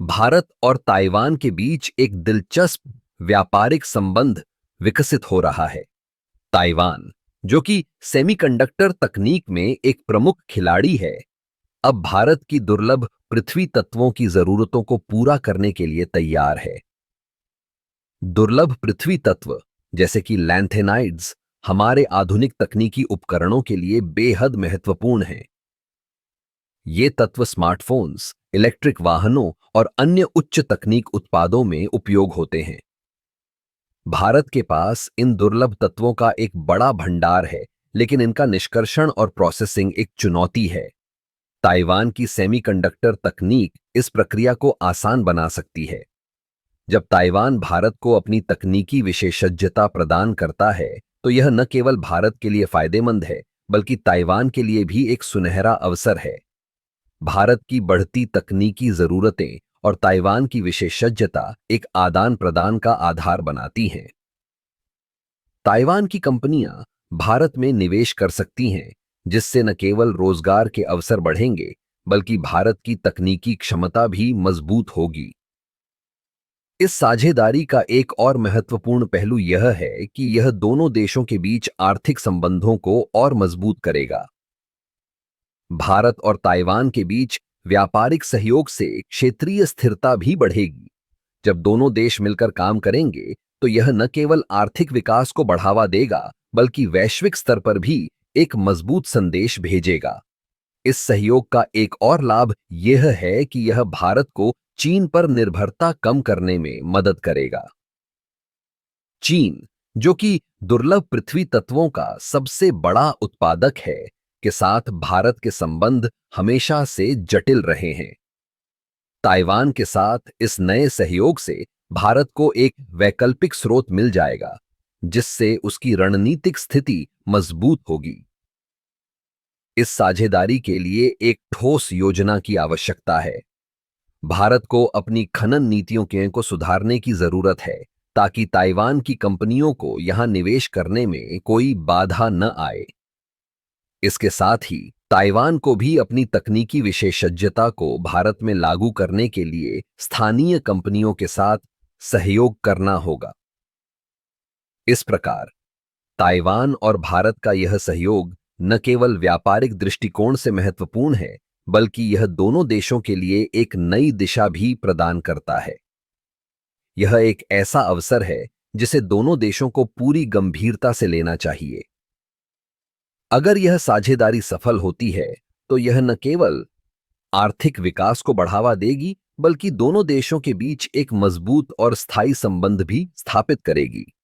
भारत और ताइवान के बीच एक दिलचस्प व्यापारिक संबंध विकसित हो रहा है। ताइवान, जो कि सेमीकंडक्टर तकनीक में एक प्रमुख खिलाड़ी है, अब भारत की दुर्लभ पृथ्वी तत्वों की जरूरतों को पूरा करने के लिए तैयार है। दुर्लभ पृथ्वी तत्व जैसे कि लैंथेनाइड्स हमारे आधुनिक तकनीकी उपकरणों के लिए बेहद महत्वपूर्ण हैं। ये तत्व स्मार्टफोन्स, इलेक्ट्रिक वाहनों और अन्य उच्च तकनीक उत्पादों में उपयोग होते हैं। भारत के पास इन दुर्लभ तत्वों का एक बड़ा भंडार है, लेकिन इनका निष्कर्षण और प्रोसेसिंग एक चुनौती है। ताइवान की सेमीकंडक्टर तकनीक इस प्रक्रिया को आसान बना सकती है। जब ताइवान भारत को अपनी तकनीकी विशेषज्ञता प्रदान करता है, तो यह न केवल भारत के लिए फायदेमंद है, बल्कि ताइवान के लिए भी एक सुनहरा अवसर है। भारत की बढ़ती तकनीकी जरूरतें और ताइवान की विशेषज्ञता एक आदान प्रदान का आधार बनाती हैं। ताइवान की कंपनियां भारत में निवेश कर सकती हैं, जिससे न केवल रोजगार के अवसर बढ़ेंगे, बल्कि भारत की तकनीकी क्षमता भी मजबूत होगी। इस साझेदारी का एक और महत्वपूर्ण पहलू यह है कि यह दोनों देशों के बीच आर्थिक संबंधों को और मजबूत करेगा। भारत और ताइवान के बीच व्यापारिक सहयोग से क्षेत्रीय स्थिरता भी बढ़ेगी। जब दोनों देश मिलकर काम करेंगे, तो यह न केवल आर्थिक विकास को बढ़ावा देगा, बल्कि वैश्विक स्तर पर भी एक मजबूत संदेश भेजेगा। इस सहयोग का एक और लाभ यह है कि यह भारत को चीन पर निर्भरता कम करने में मदद करेगा। चीन, जो कि दुर्लभ पृथ्वी तत्वों का सबसे बड़ा उत्पादक है, के साथ भारत के संबंध हमेशा से जटिल रहे हैं। ताइवान के साथ इस नए सहयोग से भारत को एक वैकल्पिक स्रोत मिल जाएगा, जिससे उसकी रणनीतिक स्थिति मजबूत होगी। इस साझेदारी के लिए एक ठोस योजना की आवश्यकता है। भारत को अपनी खनन नीतियों को सुधारने की जरूरत है, ताकि ताइवान की कंपनियों को यहां निवेश करने में कोई बाधा न आए। इसके साथ ही ताइवान को भी अपनी तकनीकी विशेषज्ञता को भारत में लागू करने के लिए स्थानीय कंपनियों के साथ सहयोग करना होगा। इस प्रकार ताइवान और भारत का यह सहयोग न केवल व्यापारिक दृष्टिकोण से महत्वपूर्ण है, बल्कि यह दोनों देशों के लिए एक नई दिशा भी प्रदान करता है। यह एक ऐसा अवसर है जिसे दोनों देशों को पूरी गंभीरता से लेना चाहिए। अगर यह साझेदारी सफल होती है, तो यह न केवल आर्थिक विकास को बढ़ावा देगी, बल्कि दोनों देशों के बीच एक मजबूत और स्थायी संबंध भी स्थापित करेगी।